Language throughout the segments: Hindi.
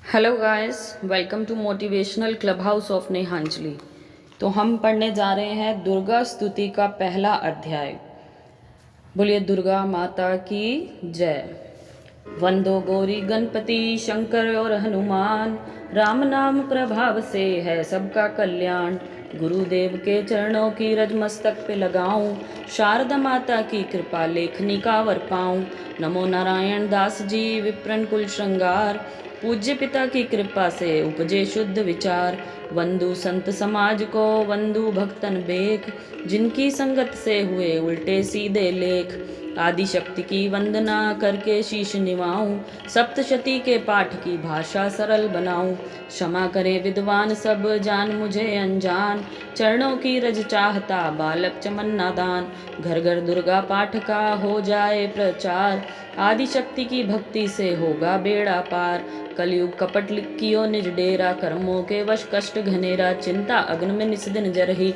Hello guys, welcome to motivational clubhouse of Nehanjali. तो हम पढ़ने जा रहे हैं दुर्गा स्तुति का पहला अध्याय। बोलिए दुर्गा माता की जय। वंदो गौरी गणपति शंकर और हनुमान, राम नाम प्रभाव से है सबका कल्याण। गुरुदेव के चरणों की रज मस्तक पे लगाऊं, शारदा माता की कृपा लेखनी का वर पाऊं। नमो नारायण दास जी विप्रन कुल श्रृंगार, पूज्य पिता की कृपा से उपजे शुद्ध विचार। वंदु संत समाज को वंदु भक्तन बेख, जिनकी संगत से हुए उल्टे सीधे लेख। आदि शक्ति की वंदना करके शीश निवाऊं, सप्तशती के पाठ की भाषा सरल बनाऊं। क्षमा करे विद्वान सब जान मुझे अनजान, चरणों की रज चाहता बालक चमन नादान। घर घर दुर्गा पाठ का हो जाए प्रचार, आदि शक्ति की भक्ति से होगा बेड़ा पार। कलयुग कपट लिखियो निज डेरा, कर्मों के वश कष्ट घनेरा। चिंता अग्न में निस दिन जरही,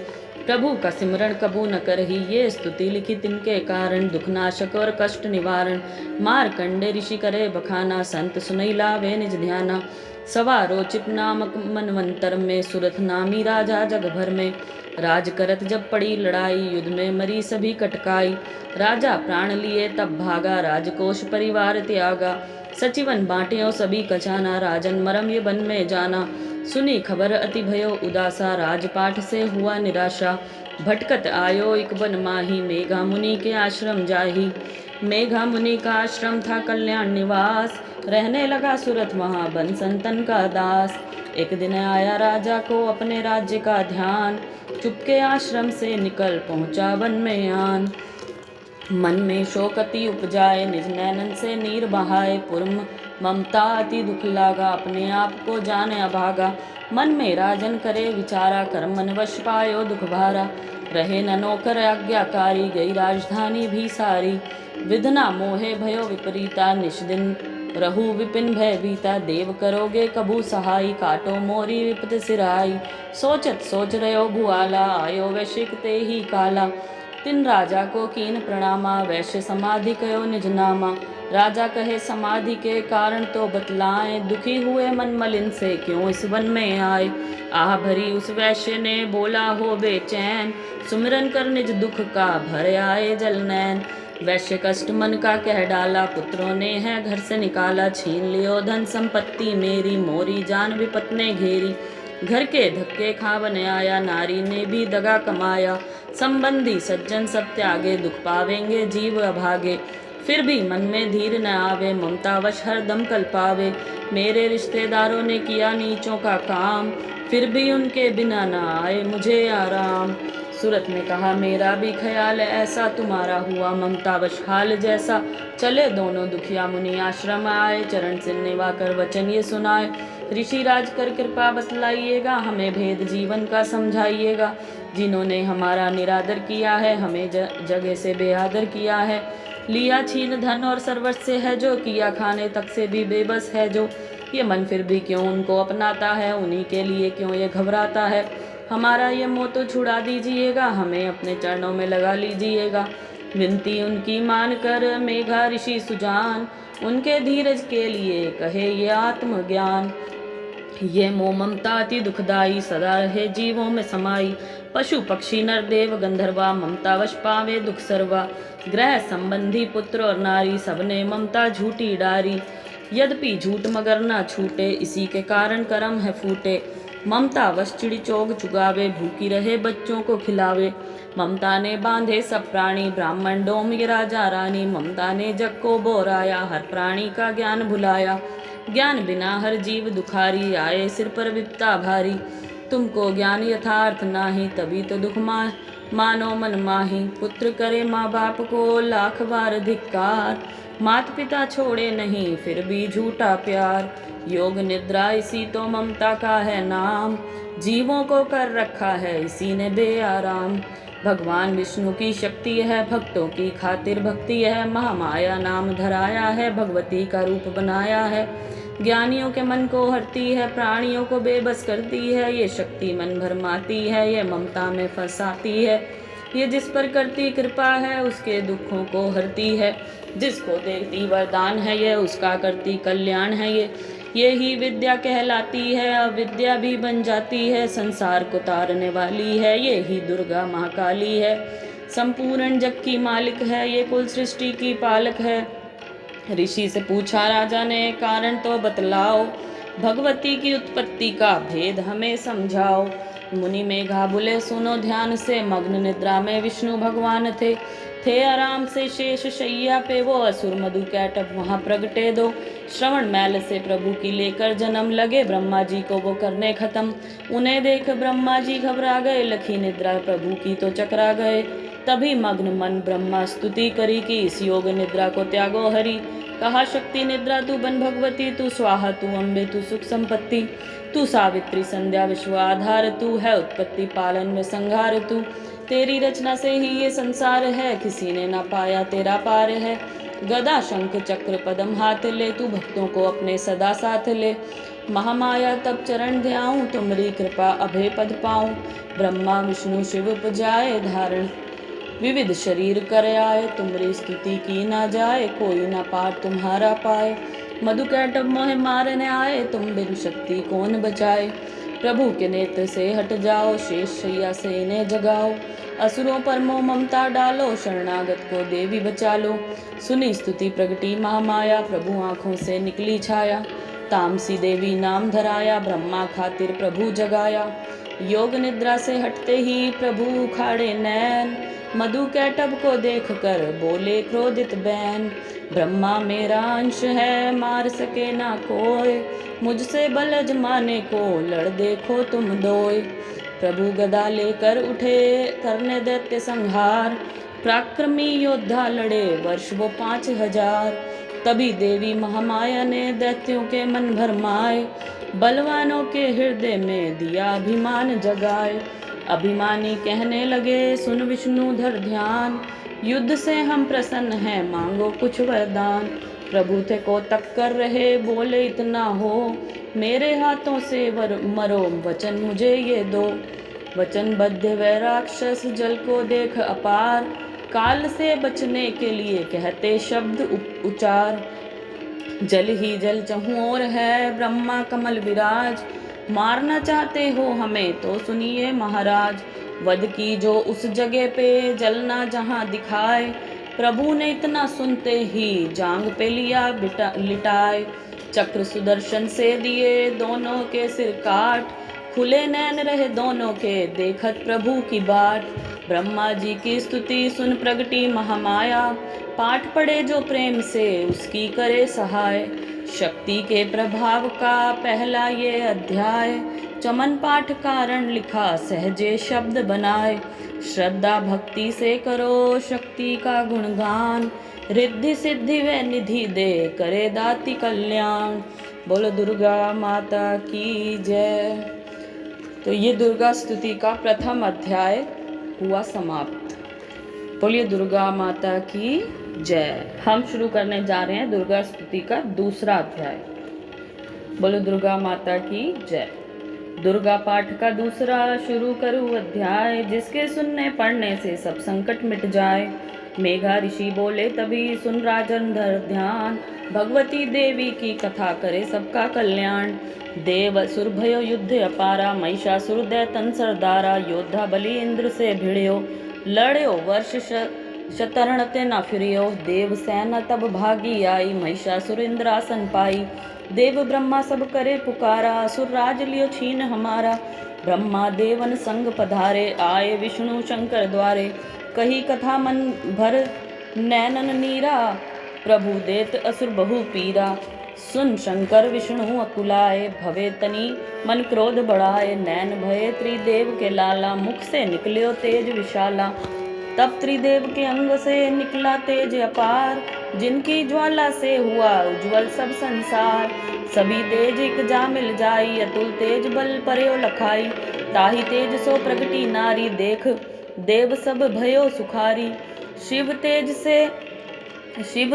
प्रभु का सिमरण कबू न करही। ये स्तुति लिखी तिनके कारण, दुख नाशक और कष्ट निवारण। मारकंडे ऋषि करे बखाना, संत सुनई लावे निज ध्याना। सवारो चिप नामक मनवंतर में, सुरथ नामी राजा जग भर में। राज करत जब पड़ी लड़ाई, युद्ध में मरी सभी कटकाई। राजा प्राण लिए तब भागा, राजकोष परिवार त्यागा। सचिवन बांटियों सभी कचाना, राजन मरम ये बन में जाना। सुनी खबर अति भयो उदासा, राजपाठ से हुआ निराशा। भटकत आयो एक बन माही, मेघा मुनि के आश्रम जाही। मेघा मुनि का आश्रम था कल्याण निवास, रहने लगा सुरथ वहाँ बन संतन का दास। एक दिन आया राजा को अपने राज्य का ध्यान, चुपके आश्रम से निकल पहुँचा वन में आन। मन में शोक अति उपजाए, निज नैनन से नीर बहाए। पुरम ममता अति दुख लागा, अपने आप को जाने अभागा। मन में राजन करे विचारा, कर्म मन वश पायो दुख भारा। रहे न नौकर आज्ञाकारी, गई राजधानी भी सारी। विधना मोहे भयो विपरीता, निष्दिन रहु विपिन भय भीता। देव करोगे कबू सहाई, काटो मोरी विपत सिराई। सोचत सोच रयो भुआला, आयो वैश्विक ते ही काला। तिन राजा को कीन प्रणामा, वैश्य समाधि कयो निज नामा। राजा कहे समाधि के कारण तो बतलाएं, दुखी हुए मन मलिन से क्यों इस वन में आए। आह भरी उस वैश्य ने बोला हो बेचैन, सुमिरन कर निज दुख का भर आए जल नैन। वैश्य कष्ट मन का कह डाला, पुत्रों ने है घर से निकाला। छीन लियो धन संपत्ति मेरी, मोरी जान विपत ने घेरी। घर के धक्के खा बने आया, नारी ने भी दगा कमाया। संबंधी सज्जन सब त्यागे, दुख पावेंगे जीव अभागे। फिर भी मन में धीर न आवे, ममता वश हरदम कल्पावे। मेरे रिश्तेदारों ने किया नीचों का काम, फिर भी उनके बिना न आए मुझे आराम। सूरत ने कहा मेरा भी ख्याल ऐसा, तुम्हारा हुआ ममता वश हाल जैसा। चले दोनों दुखिया मुनि आश्रम आए, चरण से निभा कर वचन ये सुनाए। ऋषि राज कर कृपा बतलाइएगा, हमें भेद जीवन का समझाइएगा। जिन्होंने हमारा निरादर किया है, हमें जगह से बेआदर किया है। लिया छीन धन और सर्वस्व से है जो, किया खाने तक से भी बेबस है जो। ये मन फिर भी क्यों उनको अपनाता है, उन्हीं के लिए क्यों ये घबराता है। हमारा ये मोह तो छुड़ा दीजिएगा, हमें अपने चरणों में लगा लीजिएगा। विनती उनकी मान कर मेघा ऋषि सुजान, उनके धीरज के लिए कहे ये आत्मज्ञान। ये मोह ममता अति दुखदाई, सदा रहे जीवों में समाई। पशु पक्षी नर देव गंधर्वा, ममता वश पावे दुख सर्वा। ग्रह संबंधी पुत्र और नारी, सबने ममता झूठी डारी। यद्यपि झूठ मगर ना छूटे, इसी के कारण कर्म है फूटे। ममता वश चिड़ी चोग चुगावे, भूखी रहे बच्चों को खिलावे। ममता ने बांधे सब प्राणी, ब्राह्मण डोम्य राजा रानी। ममता ने जग को बोराया, हर प्राणी का ज्ञान भुलाया। ज्ञान बिना हर जीव दुखारी, आए सिर पर विपता भारी। तुमको ज्ञान यथार्थ नाही, तभी तो दुख मानो मन माही। पुत्र करे माँ बाप को लाख बार धिक्कार, मात पिता छोड़े नहीं फिर भी झूठा प्यार। योग निद्रा इसी तो ममता का है नाम, जीवों को कर रखा है इसी ने बेआराम। भगवान विष्णु की शक्ति है, भक्तों की खातिर भक्ति है। महामाया नाम धराया है, भगवती का रूप बनाया है। ज्ञानियों के मन को हरती है, प्राणियों को बेबस करती है। ये शक्ति मन भरमाती है, ये ममता में फंसाती है। ये जिस पर करती कृपा है, उसके दुखों को हरती है। जिसको देती वरदान है ये, उसका करती कल्याण है ये। यही विद्या कहलाती है, अविद्या भी बन जाती है, संसार को तारने वाली है, यही दुर्गा महाकाली है। संपूर्ण जग की मालिक है, ये कुल सृष्टि की पालक है। ऋषि से पूछा राजा ने, कारण तो बतलाओ, भगवती की उत्पत्ति का भेद हमें समझाओ। मुनि मेघा बोले, सुनो ध्यान से, मग्न निद्रा में विष्णु भगवान थे आराम से शेष शैया पे, वो असुर मधु कैटभ वहाँ प्रगटे दो। श्रवण मैल से प्रभु की लेकर जन्म, लगे ब्रह्मा जी को वो करने खत्म। उन्हें देख ब्रह्मा जी घबरा गए, लखी निद्रा प्रभु की तो चकरा गए। तभी मग्न मन ब्रह्मा स्तुति करी, कि इस योग निद्रा को त्यागो हरि। कहा शक्ति निद्रा तू बन भगवती, तू स्वाहा तू अम्बे तू सुख संपत्ति, तू सावित्री संध्या विश्व आधार, तू है उत्पत्ति पालन में संहार। तू तेरी रचना से ही ये संसार है, किसी ने ना पाया तेरा पार है। गदा शंख चक्र पदम हाथ ले, तू भक्तों को अपने सदा साथ ले। महामाया तब चरण ध्याऊं, तुमरी कृपा अभय पद पाऊं। ब्रह्मा विष्णु शिव उपजाए, धारण विविध शरीर कर आए। तुमरी स्तुति की ना जाए, कोई ना पार तुम्हारा पाए। मधु कैटभ मोह मारने आए, तुम बिन शक्ति कौन बचाए। प्रभु के नेत्र से हट जाओ, शेष शैया से इन्हें जगाओ। असुरों पर मोह ममता डालो, शरणागत को देवी बचा लो। सुनी स्तुति प्रगटी महामाया, प्रभु आँखों से निकली छाया। तामसी देवी नाम धराया, ब्रह्मा खातिर प्रभु जगाया। योग निद्रा से हटते ही प्रभु उखाड़े नैन, मधु कैटभ को देख कर बोले क्रोधित बैन। ब्रह्मा मेरा अंश है, मार सके ना कोई, मुझसे बल अजमाने को लड़ देखो तुम दोय। प्रभु गदा लेकर उठे, करने दैत्य संहार। पराक्रमी योद्धा लड़े वर्ष वो 5000। तभी देवी महामाया ने दैत्यों के मन भरमाए, बलवानों के हृदय में दिया अभिमान जगाए। अभिमानी कहने लगे, सुन विष्णुधर ध्यान, युद्ध से हम प्रसन्न हैं, मांगो कुछ वरदान। प्रभु थे को तक कर रहे, बोले इतना हो, मेरे हाथों से मरो, वचन मुझे ये दो। वचनबद्ध वै राक्षस जल को देख अपार, काल से बचने के लिए कहते शब्द उच्चार। जल ही जल चहुँ ओर है, ब्रह्मा कमल विराज, मारना चाहते हो हमें तो सुनिए महाराज। वध की जो उस जगह पे, जलना जहाँ दिखाए। प्रभु ने इतना सुनते ही जांग पे लिया लिटाए। चक्र सुदर्शन से दिए दोनों के सिर काट, खुले नैन रहे दोनों के देखत प्रभु की बाट। ब्रह्मा जी की स्तुति सुन प्रगटी महामाया, पाठ पढ़े जो प्रेम से उसकी करे सहाय। शक्ति के प्रभाव का पहला ये अध्याय, चमन पाठ कारण लिखा सहजे शब्द बनाए। श्रद्धा भक्ति से करो शक्ति का गुणगान, रिद्धि सिद्धि व निधि दे करे दाति कल्याण। बोलो दुर्गा माता की जय। तो ये दुर्गा स्तुति का प्रथम अध्याय हुआ समाप्त। बोलिए दुर्गा माता की जय। हम शुरू करने जा रहे हैं दुर्गा स्तुति का दूसरा अध्याय। बोलो दुर्गा माता की जय। दुर्गा पाठ का दूसरा शुरू करूँ अध्याय, जिसके सुनने पढ़ने से सब संकट मिट जाए। मेघा ऋषि बोले तभी सुन राजन धर ध्यान, भगवती देवी की कथा करे सबका कल्याण। देव असुर भयो युद्ध अपारा, महिषासुर दैतन सरदारा। योद्धा बलि इंद्र से भिड़यो, लड़यो वर्ष शतरण ते न फिरियो। देव सेना तब भागी आई, महिषासुर इंद्रासन पाई। देव ब्रह्मा सब करे पुकारा, असुर राज लियो छीन हमारा। ब्रह्मा देवन संग पधारे, आए विष्णु शंकर द्वारे। कही कथा मन भर नैनन नीरा, प्रभु देत असुर बहु पीरा। सुन शंकर विष्णु अकुलाए, भवे तनी मन क्रोध बढ़ाए। नैन भये त्रिदेव के लाला, मुख से निकल्यो तेज विशाला। तब त्रिदेव के अंग से निकला तेज अपार, जिनकी ज्वाला से हुआ उज्ज्वल सब संसार। सभी तेज एक जा मिल जाई, अतुल तेज बल पर्यो लखाई। ताही तेज सो प्रगटी नारी, देख देव सब भयो सुखारी। शिव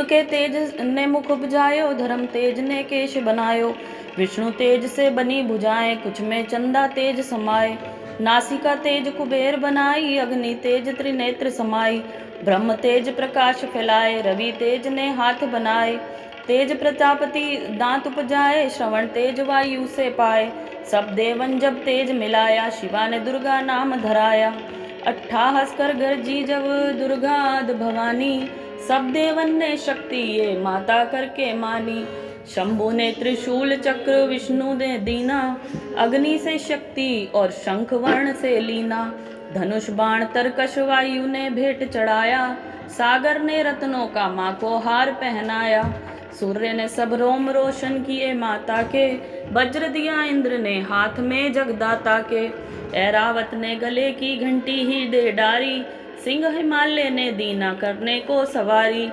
के तेज ने मुख उपजायो, धर्म तेज ने केश बनायो। विष्णु तेज से बनी भुजाएं, कुछ में चंदा तेज समाये। नासिका तेज कुबेर बनाई, अग्नि तेज त्रिनेत्र समाई। ब्रह्म तेज प्रकाश फैलाए, रवि तेज ने हाथ बनाए। तेज प्रजापति दांत उपजाए, श्रवण तेज वायु से पाए। सब देवन जब तेज मिलाया, शिवा ने दुर्गा नाम धराया। अट्ठाहस कर गरजी जब दुर्गाद भवानी, सब देवन ने शक्ति ये माता करके मानी। शंभु ने त्रिशूल चक्र, विष्णु ने दीना, अग्नि से शक्ति और शंख वर्ण से लीना। धनुष बाण तरकश वायु ने भेंट चढ़ाया, सागर ने रत्नों का माँ को हार पहनाया। सूर्य ने सब रोम रोशन किए माता के, वज्र दिया इंद्र ने हाथ में जगदाता के। ऐरावत ने गले की घंटी ही दे डारी, सिंह हिमालय ने दीना करने को सवारी।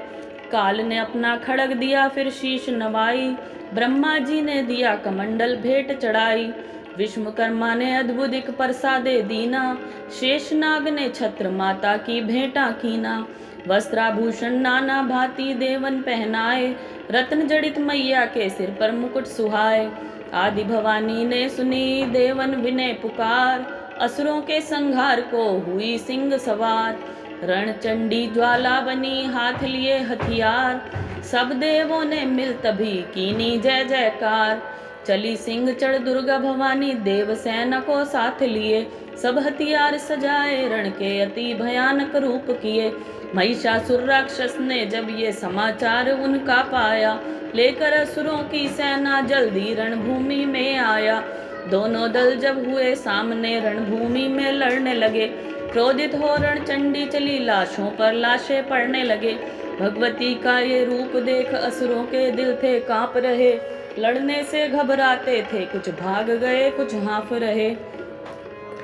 काल ने अपना खड़ग दिया फिर शीश नवाई, ब्रह्मा जी ने दिया कमंडल भेंट चढ़ाई। विश्वकर्मा ने अद्भुत एक प्रसादे दीना, शेषनाग ने छत्र माता की भेंटा कीना। वस्त्राभूषण नाना भांति देवन पहनाए, रत्न जड़ित मैया के सिर पर मुकुट सुहाए। आदि भवानी ने सुनी देवन विनय पुकार, असुरों के संहार को हुई सिंह सवार। रणचंडी ज्वाला बनी हाथ लिए हथियार, सब देवों ने मिल तभी कीनी जय जयकार। चली सिंह चढ़ दुर्गा भवानी देव सेना को साथ लिए, सब हथियार सजाए रण के अति भयानक रूप किए। महिषासुर राक्षस ने जब ये समाचार उनका पाया, लेकर असुरों की सेना जल्दी रणभूमि में आया। दोनों दल जब हुए सामने रणभूमि में लड़ने लगे, क्रोधित हो रणचंडी चली लाशों पर लाशें पड़ने लगे। भगवती का ये रूप देख असुरों के दिल थे कांप रहे, लड़ने से घबराते थे कुछ भाग गए कुछ हाँफ रहे।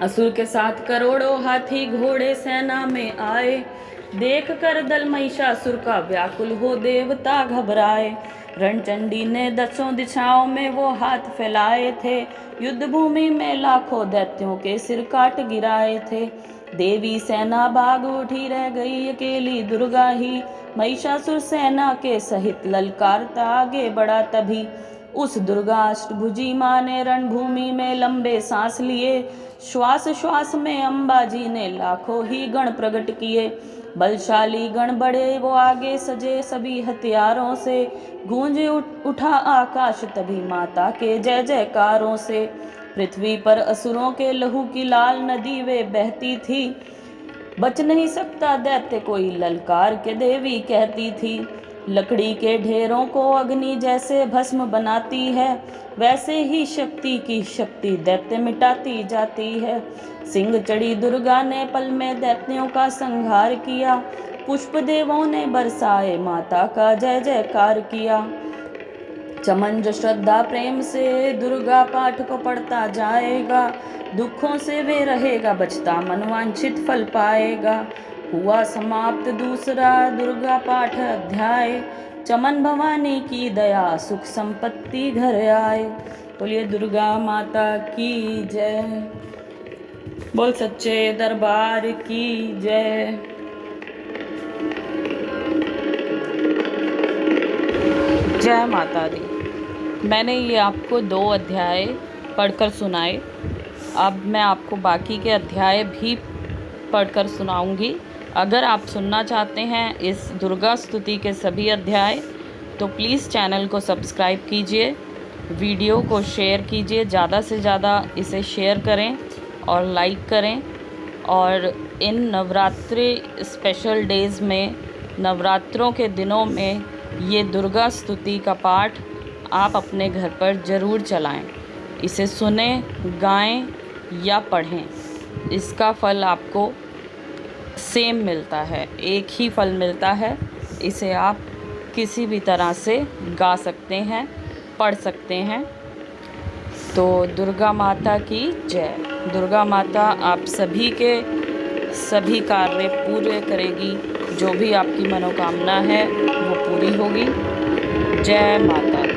असुर के साथ करोड़ों हाथी घोड़े सेना में आए, देख कर दल महिषासुर का व्याकुल हो देवता घबराए। रणचंडी ने दसों दिशाओं में वो हाथ फैलाए थे, युद्ध भूमि में लाखों दैत्यों के सिर काट गिराए थे। देवी सेना भाग उठी, रह गई अकेली दुर्गा ही, महिषासुर सेना के सहित ललकारता आगे बढ़ा तभी। उस दुर्गा अष्टभुजी माँ ने रणभूमि में लंबे सांस लिए, श्वास श्वास में अम्बा जी ने लाखों ही गण प्रकट किए। बलशाली गण बड़े वो आगे सजे सभी हथियारों से, गूंज उठा आकाश तभी माता के जय जयकारों से। पृथ्वी पर असुरों के लहू की लाल नदी वे बहती थी, बच नहीं सकता दैत्य कोई ललकार के देवी कहती थी। लकड़ी के ढेरों को अग्नि जैसे भस्म बनाती है, वैसे ही शक्ति की शक्ति दैत्य मिटाती जाती है। सिंह चढ़ी दुर्गा ने पल में दैत्यों का संहार किया, पुष्प देवों ने बरसाए माता का जय जयकार किया। चमन जो श्रद्धा प्रेम से दुर्गा पाठ को पढ़ता जाएगा, दुखों से वे रहेगा बचता मनवांछित फल पाएगा। हुआ समाप्त दूसरा दुर्गा पाठ अध्याय, चमन भवानी की दया सुख संपत्ति घर आए। बोलिए दुर्गा माता की जय, बोल सच्चे दरबार की जय। जय माता दी। मैंने ये आपको 2 अध्याय पढ़कर सुनाए, अब मैं आपको बाकी के अध्याय भी पढ़कर सुनाऊंगी। अगर आप सुनना चाहते हैं इस दुर्गा स्तुति के सभी अध्याय तो प्लीज़ चैनल को सब्सक्राइब कीजिए, वीडियो को शेयर कीजिए, ज़्यादा से ज़्यादा इसे शेयर करें और लाइक करें। और इन नवरात्रि स्पेशल डेज़ में, नवरात्रों के दिनों में ये दुर्गा स्तुति का पाठ आप अपने घर पर ज़रूर चलाएं। इसे सुने, गाएं या पढ़ें, इसका फल आपको सेम मिलता है, एक ही फल मिलता है। इसे आप किसी भी तरह से गा सकते हैं, पढ़ सकते हैं। तो दुर्गा माता की जय। दुर्गा माता आप सभी के सभी कार्य पूरे करेगी, जो भी आपकी मनोकामना है वो पूरी होगी। जय माता।